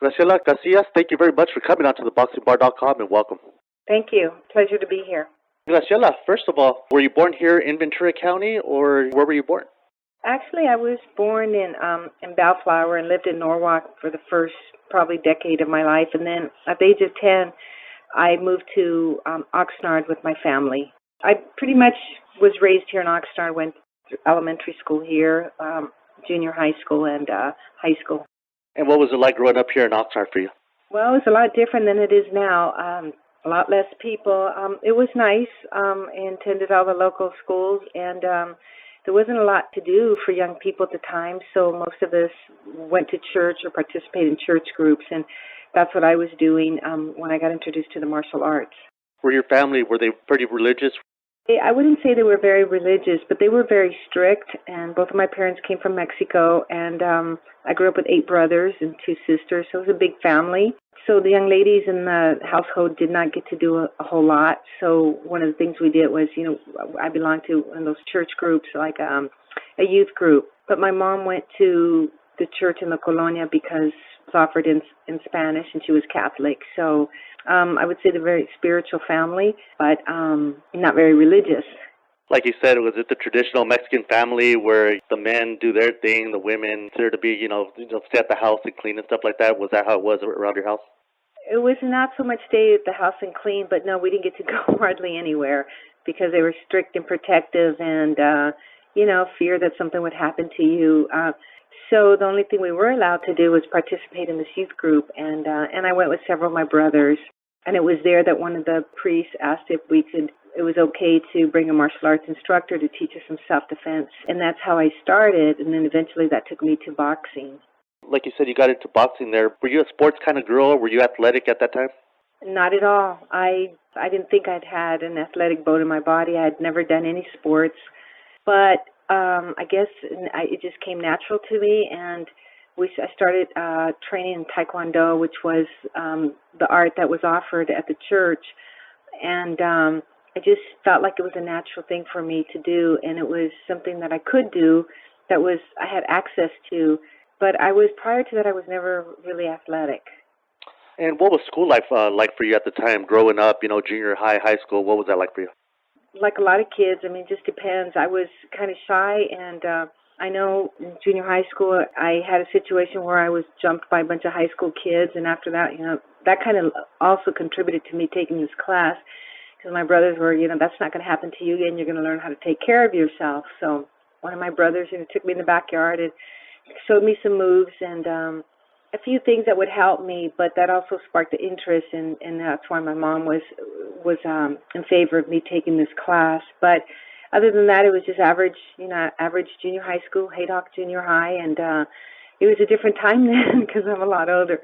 Graciela Casillas, thank you very much for coming on to theboxingbar.com and welcome. Thank you. Pleasure to be here. Graciela, first of all, were you born here in Ventura County or where were you born? Actually, I was born in Bellflower and lived in Norwalk for the first probably decade of my life. And then at the age of 10, I moved to Oxnard with my family. I pretty much was raised here in Oxnard, went through elementary school here, junior high school, and high school. And what was it like growing up here in Oxnard for you? Well, it's a lot different than it is now. A lot less people. It was nice. I attended all the local schools, and there wasn't a lot to do for young people at the time, so most of us went to church or participated in church groups, and that's what I was doing when I got introduced to the martial arts. Were your family, were they pretty religious? I wouldn't say they were very religious, but they were very strict, and both of my parents came from Mexico, and I grew up with 8 brothers and 2 sisters, so it was a big family. So the young ladies in the household did not get to do a whole lot, so one of the things we did was, I belonged to one of those church groups, like a youth group, but my mom went to the church in the Colonia because it was offered in Spanish, and she was Catholic, so I would say they're a very spiritual family, but not very religious. Like you said, was it the traditional Mexican family where the men do their thing, the women consider to be, stay at the house and clean and stuff like that? Was that how it was around your house? It was not so much stay at the house and clean, but no, we didn't get to go hardly anywhere because they were strict and protective and, fear that something would happen to you. So the only thing we were allowed to do was participate in this youth group, and I went with several of my brothers. And it was there that one of the priests asked if it was okay to bring a martial arts instructor to teach us some self-defense. And that's how I started, and then eventually that took me to boxing. Like you said, you got into boxing there. Were you a sports kind of girl? Were you athletic at that time? Not at all. I didn't think I'd had an athletic bone in my body. I had never done any sports. But I guess it just came natural to me, and I started training in Taekwondo, which was the art that was offered at the church. And I just felt like it was a natural thing for me to do, and it was something that I could do that I had access to. But prior to that, I was never really athletic. And what was school life like for you at the time, growing up, junior high, high school? What was that like for you? Like a lot of kids, it just depends. I was kind of shy, and I know in junior high school, I had a situation where I was jumped by a bunch of high school kids, and after that, that kind of also contributed to me taking this class, because my brothers were, that's not going to happen to you, and you're going to learn how to take care of yourself. So one of my brothers, took me in the backyard and showed me some moves and a few things that would help me, but that also sparked the interest, and that's why my mom was in favor of me taking this class. But other than that, it was just average junior high school, Haydock Junior High, and it was a different time then because I'm a lot older.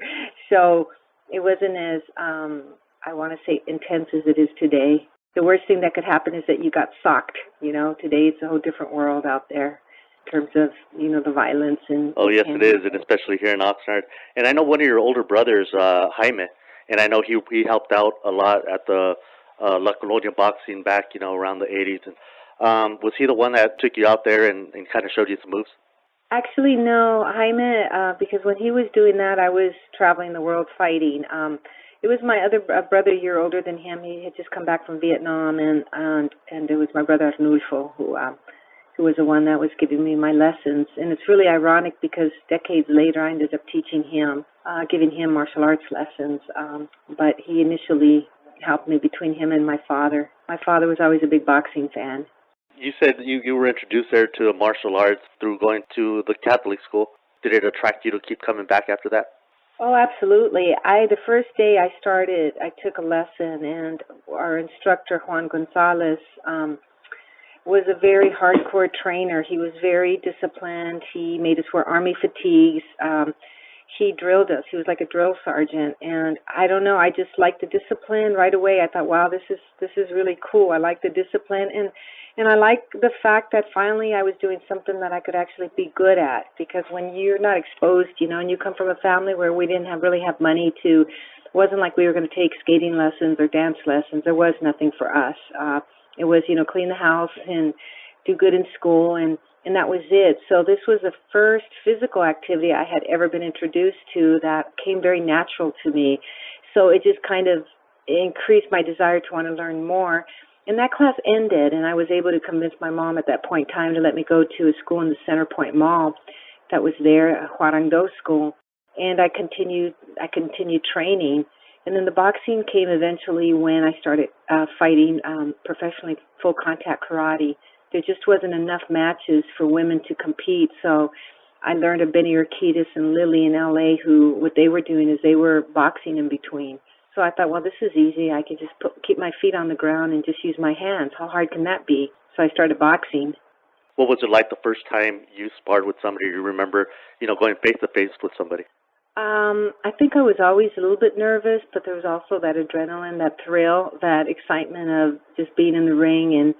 So it wasn't as, I want to say, intense as it is today. The worst thing that could happen is that you got socked. Today it's a whole different world out there in terms of, the violence. Oh, yes, it is, and especially here in Oxnard. And I know one of your older brothers, Jaime, and I know he helped out a lot at the La Colonia boxing back, around the 80s. And was he the one that took you out there and kind of showed you some moves? Actually, no, Jaime, because when he was doing that, I was traveling the world fighting. It was my other brother a year older than him. He had just come back from Vietnam, and it was my brother Arnulfo who was the one that was giving me my lessons. And it's really ironic because decades later I ended up teaching him, giving him martial arts lessons. But he initially helped me between him and my father. My father was always a big boxing fan. You said you were introduced there to martial arts through going to the Catholic school. Did it attract you to keep coming back after that? Oh, absolutely. The first day I started, I took a lesson, and our instructor, Juan Gonzalez, was a very hardcore trainer. He was very disciplined. He made us wear army fatigues. He drilled us. He was like a drill sergeant, and I don't know, I just liked the discipline right away. I thought, wow, this is really cool. I like the discipline, and I like the fact that finally I was doing something that I could actually be good at, because when you're not exposed, and you come from a family where we didn't really have money it wasn't like we were going to take skating lessons or dance lessons. There was nothing for us. It was, clean the house and do good in school, and and that was it. So this was the first physical activity I had ever been introduced to that came very natural to me. So it just kind of increased my desire to want to learn more. And that class ended, and I was able to convince my mom at that point in time to let me go to a school in the Center Point Mall that was there, a Huarangdo school. And I continued training. And then the boxing came eventually when I started fighting professionally full contact karate. There just wasn't enough matches for women to compete, so I learned of Benny Urquidez and Lily in LA, who what they were doing is they were boxing in between. So I thought, well, this is easy. I can just keep my feet on the ground and just use my hands. How hard can that be? So I started boxing. What was it like the first time you sparred with somebody? You remember, going face to face with somebody? I think I was always a little bit nervous, but there was also that adrenaline, that thrill, that excitement of just being in the ring,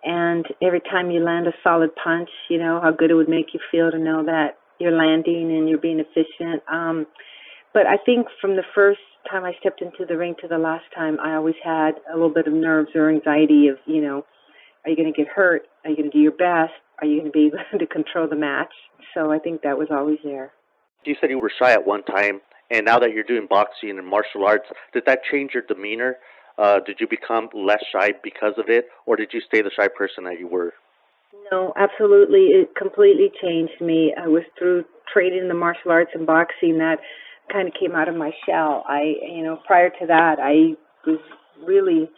and every time you land a solid punch, how good it would make you feel to know that you're landing and you're being efficient. But I think from the first time I stepped into the ring to the last time, I always had a little bit of nerves or anxiety of, are you going to get hurt? Are you going to do your best? Are you going to be able to control the match? So I think that was always there. You said you were shy at one time, and now that you're doing boxing and martial arts, did that change your demeanor? Did you become less shy because of it, or did you stay the shy person that you were? No, absolutely. It completely changed me. I was through training in the martial arts and boxing that kind of came out of my shell. Prior to that, I was really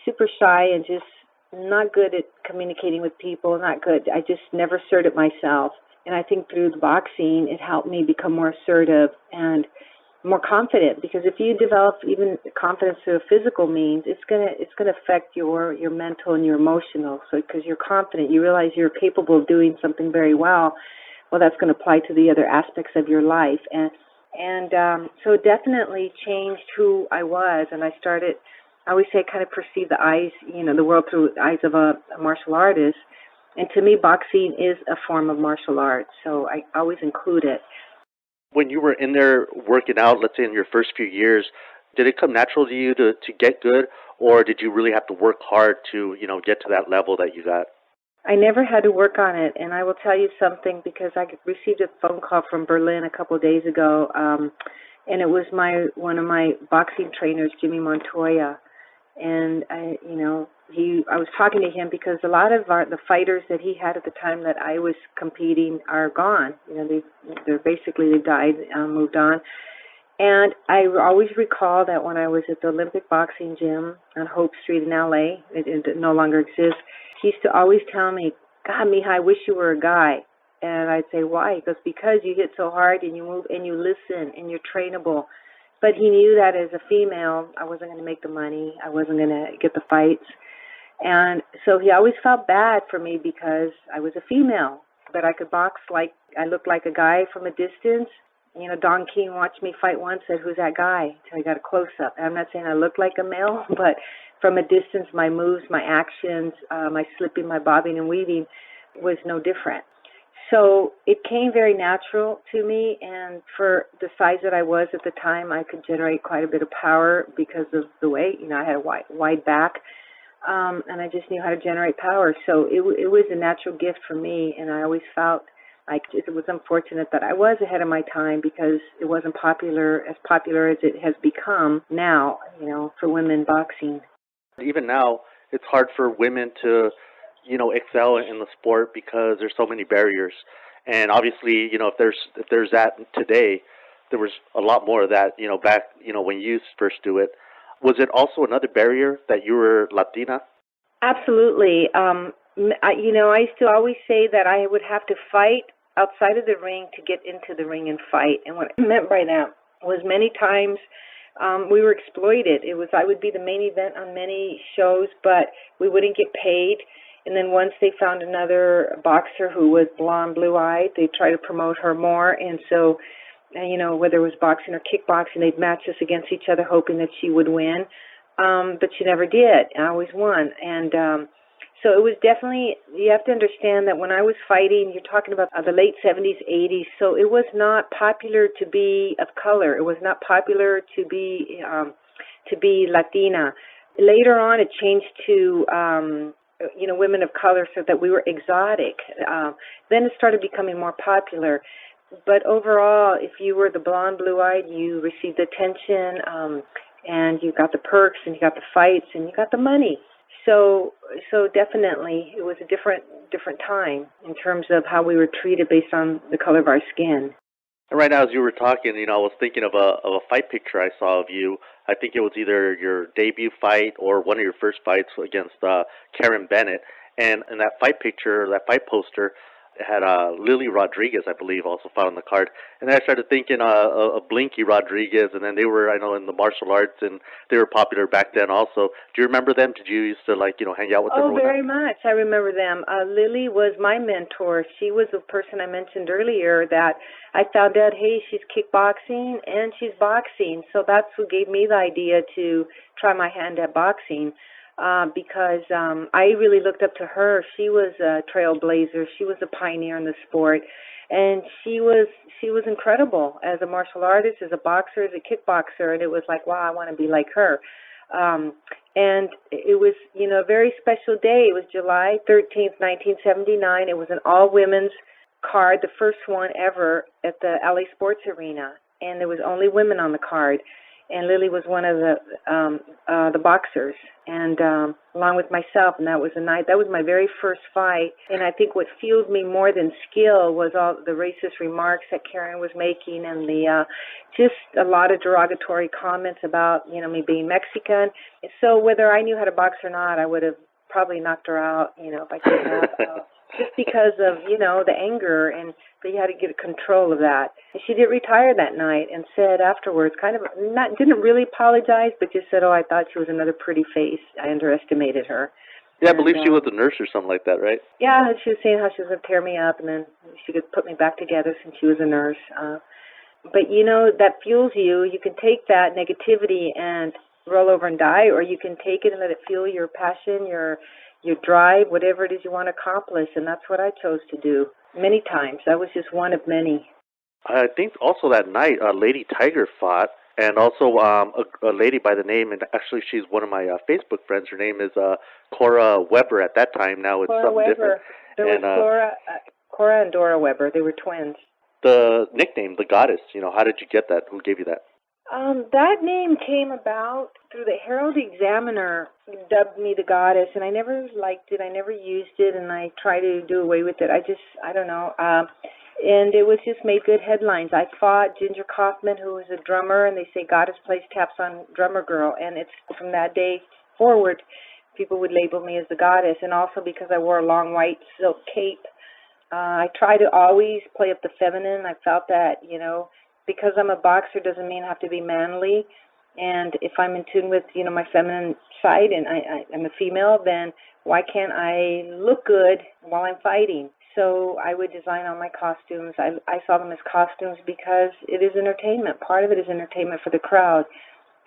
super shy and just not good at communicating with people, not good. I just never asserted myself. And I think through the boxing, it helped me become more assertive and more confident. Because if you develop even confidence through a physical means, it's gonna affect your mental and your emotional. So because you're confident, you realize you're capable of doing something very well. Well, that's going to apply to the other aspects of your life, and so it definitely changed who I was. And I always say, kind of perceive the world through the eyes of a martial artist. And to me, boxing is a form of martial arts, so I always include it. When you were in there working out, let's say in your first few years, did it come natural to you to get good, or did you really have to work hard to, get to that level that you got? I never had to work on it, and I will tell you something because I received a phone call from Berlin a couple of days ago, and it was one of my boxing trainers, Jimmy Montoya. And I was talking to him because a lot of the fighters that he had at the time that I was competing are gone. They've died, moved on. And I always recall that when I was at the Olympic Boxing Gym on Hope Street in LA, it no longer exists. He used to always tell me, "God, Mija, I wish you were a guy." And I'd say, "Why?" He goes, "Because you hit so hard and you move and you listen and you're trainable." But he knew that as a female, I wasn't going to make the money. I wasn't going to get the fights. And so he always felt bad for me because I was a female. But I could box I looked like a guy from a distance. Don King watched me fight once, said, "Who's that guy?" Until I got a close-up. I'm not saying I look like a male, but from a distance, my moves, my actions, my slipping, my bobbing and weaving was no different. So it came very natural to me, and for the size that I was at the time, I could generate quite a bit of power because of the weight. I had a wide back, and I just knew how to generate power. So it was a natural gift for me, and I always felt like it was unfortunate that I was ahead of my time because it wasn't as popular as it has become now, for women boxing. Even now, it's hard for women to excel in the sport because there's so many barriers. And obviously, if there's that today, there was a lot more of that, back, when you first do it. Was it also another barrier that you were Latina? Absolutely. I used to always say that I would have to fight outside of the ring to get into the ring and fight. And what I meant by that was many times we were exploited. I would be the main event on many shows, but we wouldn't get paid. And then once they found another boxer who was blonde, blue-eyed, they'd try to promote her more. And so, whether it was boxing or kickboxing, they'd match us against each other, hoping that she would win. But she never did. I always won. And so it was definitely, you have to understand that when I was fighting, you're talking about the late 70s, 80s, so it was not popular to be of color. It was not popular to be Latina. Later on, it changed to women of color, so that we were exotic. Then it started becoming more popular. But overall, if you were the blonde, blue-eyed, you received attention, and you got the perks, and you got the fights, and you got the money. So definitely, it was a different time in terms of how we were treated based on the color of our skin. And right now, as you were talking, I was thinking of a fight picture I saw of you. I think it was either your debut fight or one of your first fights against Karen Bennett. And in that fight picture, that fight poster, it had Lily Rodriguez, I believe, also fought on the card. And then I started thinking of Blinky Rodriguez, and then they were, I know, in the martial arts, and they were popular back then also. Do you remember them? Did you used to, hang out with them? Oh, very much. I remember them. Lily was my mentor. She was the person I mentioned earlier that I found out, hey, she's kickboxing and she's boxing. So that's what gave me the idea to try my hand at boxing. Because I really looked up to her. She was a trailblazer. She was a pioneer in the sport, and she was incredible as a martial artist, as a boxer, as a kickboxer. And it was like, wow, I want to be like her. And it was, a very special day. It was July 13th, 1979. It was an all-women's card, the first one ever at the LA Sports Arena, and there was only women on the card. And Lily was one of the boxers, and along with myself, and that was my very first fight. And I think what fueled me more than skill was all the racist remarks that Karen was making, and the just a lot of derogatory comments about me being Mexican. So whether I knew how to box or not, I would have probably knocked her out, if I could have. Just because of, the anger, and but you had to get control of that. And she did retire that night and said afterwards, didn't really apologize, but just said, oh, I thought she was another pretty face. I underestimated her. Yeah, I believe she was a nurse or something like that, right? Yeah, she was saying how she was going to tear me up, and then she could put me back together since she was a nurse. But, that fuels you. You can take that negativity and roll over and die, or you can take it and let it fuel your passion, your drive, whatever it is you want to accomplish, and that's what I chose to do many times. I was just one of many. I think also that night, Lady Tiger fought, and also a lady by the name, and actually she's one of my Facebook friends. Her name is Cora Weber at that time. Now it's something different. There was Cora and Dora Weber. They were twins. The nickname, the Goddess, how did you get that? Who gave you that? That name came about through the Herald Examiner dubbed me the Goddess, and I never liked it. I never used it, and I tried to do away with it. I don't know. And it was just made good headlines. I fought Ginger Kaufman, who was a drummer, and they say Goddess plays taps on Drummer Girl. And it's from that day forward, people would label me as the Goddess. And also because I wore a long white silk cape, I try to always play up the feminine. I felt that, because I'm a boxer doesn't mean I have to be manly. And if I'm in tune with, my feminine side and I'm a female, then why can't I look good while I'm fighting? So I would design all my costumes. I saw them as costumes because it is entertainment. Part of it is entertainment for the crowd.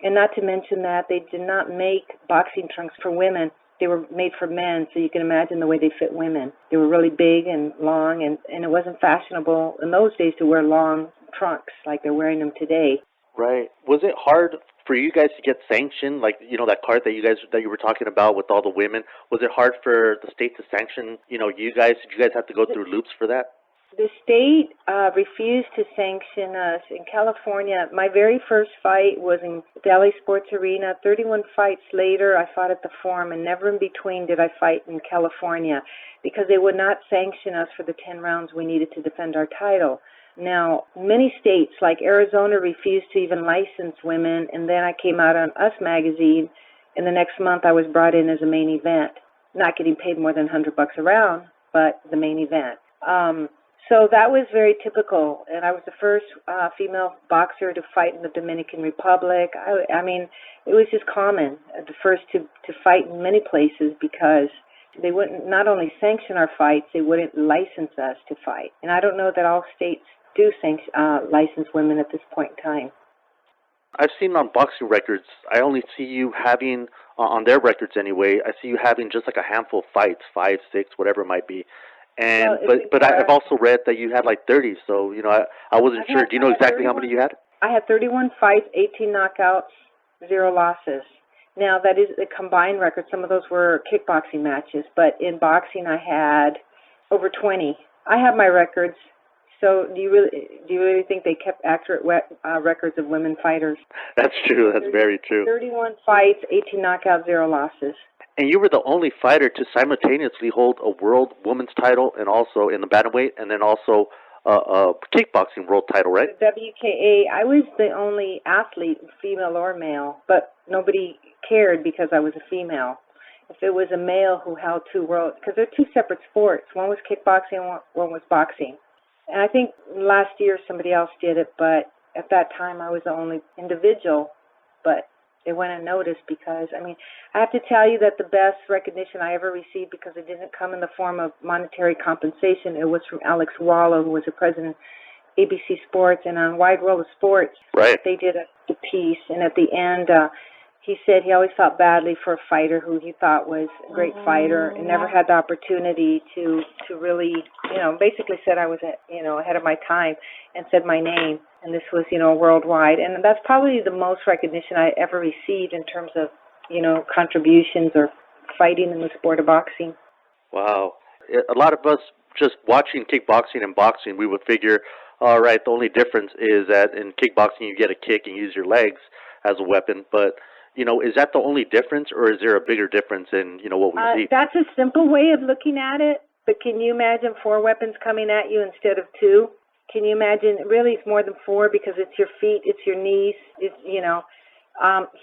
And not to mention that they did not make boxing trunks for women. They were made for men, so you can imagine the way they fit women. They were really big and long, and it wasn't fashionable in those days to wear long trunks like they're wearing them today. Right. Was it hard for you guys to get sanctioned, like, that card that you were talking about with all the women? Was it hard for the state to sanction, you guys? Did you guys have to go through loops for that? The state refused to sanction us. In California, my very first fight was in the LA Sports Arena. 31 fights later, I fought at the Forum, and never in between did I fight in California because they would not sanction us for the 10 rounds we needed to defend our title. Now, many states like Arizona refused to even license women, and then I came out on Us magazine, and the next month I was brought in as a main event. Not getting paid more than $100 a round, but the main event. So that was very typical, and I was the first female boxer to fight in the Dominican Republic. I mean, it was just common, the first to fight in many places because they wouldn't not only sanction our fights, they wouldn't license us to fight. And I don't know that all states do license women at this point in time. I've seen on boxing records, I only see you having, on their records anyway, I see you having just like a handful of fights, 5, 6, whatever it might be. And but I've also read that you had like 30, so I wasn't sure. Do you know exactly how many you had? I had 31 fights, 18 knockouts, 0 losses. Now, that is a combined record. Some of those were kickboxing matches, but in boxing I had over 20. I have my records. So do you really think they kept accurate records of women fighters? That's true. That's very true. 31 fights, 18 knockouts, 0 losses. And you were the only fighter to simultaneously hold a world women's title and also in the bantamweight, and then also a kickboxing world title, right? The WKA, I was the only athlete, female or male, but nobody cared because I was a female. If it was a male who held two world, because they're two separate sports. One was kickboxing, one was boxing. And I think last year somebody else did it, but at that time I was the only individual. But it went unnoticed because, I mean, I have to tell you that the best recognition I ever received, because it didn't come in the form of monetary compensation, it was from Alex Wallow, who was the president of ABC Sports, and on Wide World of Sports, right, they did a piece, and at the end, he said he always felt badly for a fighter who he thought was a great fighter and never had the opportunity to really, basically said I was, ahead of my time and said my name. And this was, worldwide. And that's probably the most recognition I ever received in terms of, contributions or fighting in the sport of boxing. Wow. A lot of us just watching kickboxing and boxing, we would figure, all right, the only difference is that in kickboxing you get a kick and use your legs as a weapon. But is that the only difference, or is there a bigger difference in, what we see? That's a simple way of looking at it, but can you imagine 4 weapons coming at you instead of 2? Can you imagine? Really, it's more than 4 because it's your feet, it's your knees,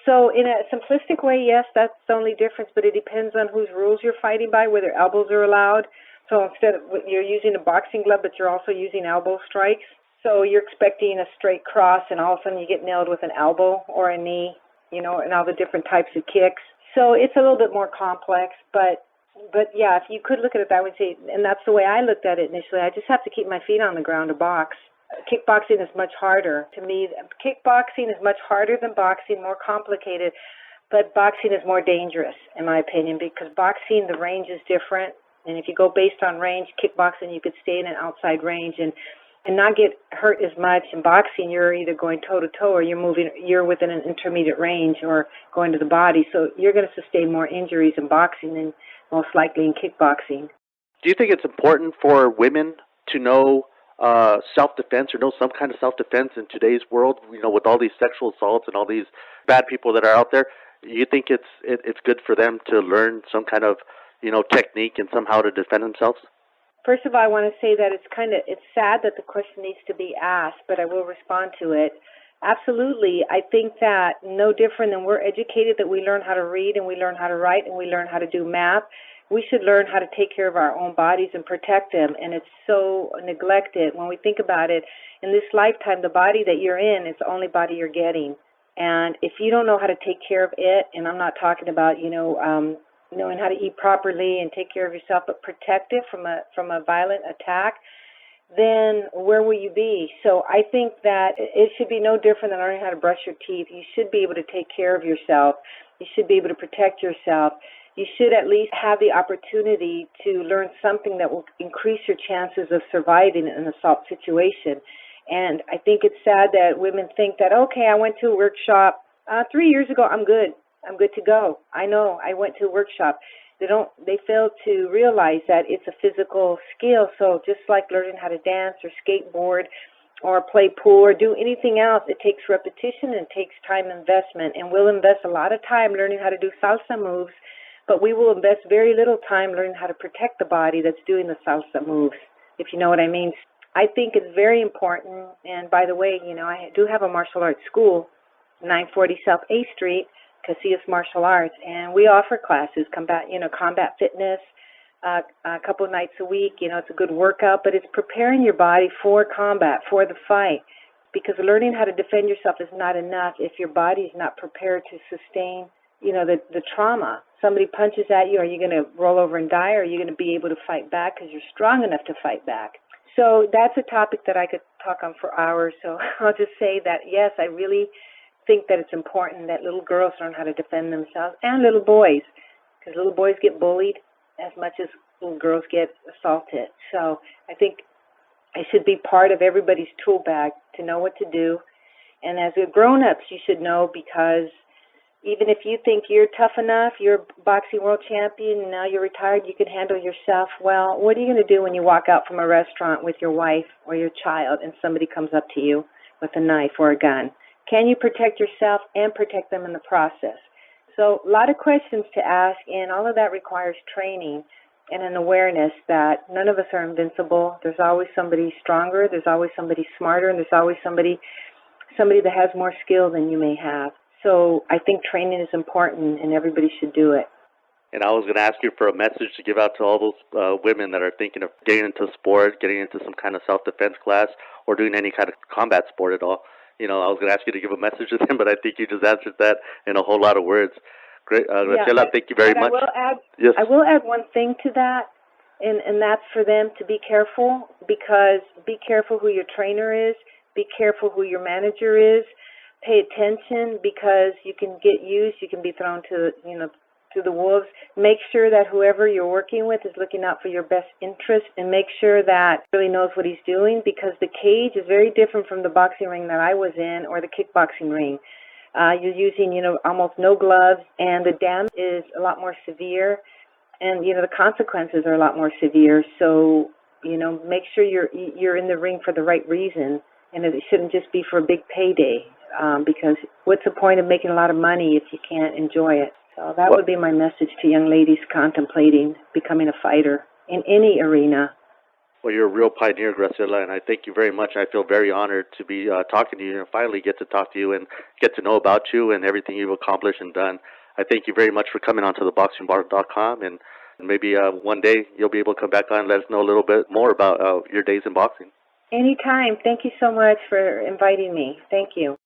So in a simplistic way, yes, that's the only difference, but it depends on whose rules you're fighting by, whether elbows are allowed. So instead of, you're using a boxing glove, but you're also using elbow strikes. So you're expecting a straight cross, and all of a sudden you get nailed with an elbow or a knee, and all the different types of kicks. So it's a little bit more complex, but yeah, if you could look at it that way, and that's the way I looked at it initially. I just have to keep my feet on the ground to box. Kickboxing is much harder. To me, kickboxing is much harder than boxing, more complicated, but boxing is more dangerous, in my opinion, because boxing, the range is different. And if you go based on range, kickboxing, you could stay in an outside range and not get hurt as much. In boxing, you're either going toe-to-toe or you're within an intermediate range or going to the body. So you're going to sustain more injuries in boxing than most likely in kickboxing. Do you think it's important for women to know self-defense or know some kind of self-defense in today's world, with all these sexual assaults and all these bad people that are out there? You think it's good for them to learn some kind of, technique and somehow to defend themselves? First of all, I want to say that it's sad that the question needs to be asked, but I will respond to it. Absolutely. I think that no different than we're educated, that we learn how to read and we learn how to write and we learn how to do math. We should learn how to take care of our own bodies and protect them, and it's so neglected. When we think about it, in this lifetime, the body that you're in is the only body you're getting. And if you don't know how to take care of it, and I'm not talking about, knowing how to eat properly and take care of yourself, but protect it from a violent attack, then where will you be? So I think that it should be no different than learning how to brush your teeth. You should be able to take care of yourself. You should be able to protect yourself. You should at least have the opportunity to learn something that will increase your chances of surviving an assault situation. And I think it's sad that women think that, okay, I went to a workshop 3 years ago, I'm good to go. I know, I went to a workshop. They fail to realize that it's a physical skill. So just like learning how to dance or skateboard or play pool or do anything else, it takes repetition and it takes time investment. And we'll invest a lot of time learning how to do salsa moves, but we will invest very little time learning how to protect the body that's doing the salsa moves, if you know what I mean. I think it's very important. And by the way, I do have a martial arts school, 940 South A Street, Casillas Martial Arts, and we offer classes, combat fitness, a couple of nights a week. It's a good workout, but it's preparing your body for combat, for the fight, because learning how to defend yourself is not enough if your body is not prepared to sustain, the trauma. Somebody punches at you, are you going to roll over and die, or are you going to be able to fight back because you're strong enough to fight back? So that's a topic that I could talk on for hours, so I'll just say that, yes, I really think that it's important that little girls learn how to defend themselves, and little boys, because little boys get bullied as much as little girls get assaulted. So I think it should be part of everybody's tool bag to know what to do. And as grown-ups, you should know, because even if you think you're tough enough, you're a boxing world champion, and now you're retired, you can handle yourself. Well, what are you going to do when you walk out from a restaurant with your wife or your child and somebody comes up to you with a knife or a gun? Can you protect yourself and protect them in the process? So a lot of questions to ask, and all of that requires training and an awareness that none of us are invincible. There's always somebody stronger, there's always somebody smarter, and there's always somebody that has more skill than you may have. So I think training is important, and everybody should do it. And I was going to ask you for a message to give out to all those women that are thinking of getting into sport, getting into some kind of self-defense class, or doing any kind of combat sport at all. I was going to ask you to give a message to them, but I think you just answered that in a whole lot of words. Great, Graciela, thank you very much. I will add one thing to that, and that's for them to be careful, because be careful who your trainer is, be careful who your manager is. Pay attention, because you can get used, you can be thrown to the wolves. Make sure that whoever you're working with is looking out for your best interest, and make sure that he really knows what he's doing, because the cage is very different from the boxing ring that I was in or the kickboxing ring. You're using, almost no gloves, and the damage is a lot more severe, and, the consequences are a lot more severe. So, make sure you're in the ring for the right reason, and it shouldn't just be for a big payday. Because what's the point of making a lot of money if you can't enjoy it? So that would be my message to young ladies contemplating becoming a fighter in any arena. Well, you're a real pioneer, Graciela, and I thank you very much. I feel very honored to be talking to you and finally get to talk to you and get to know about you and everything you've accomplished and done. I thank you very much for coming onto theboxingbar.com, and maybe one day you'll be able to come back on and let us know a little bit more about your days in boxing. Anytime. Thank you so much for inviting me. Thank you.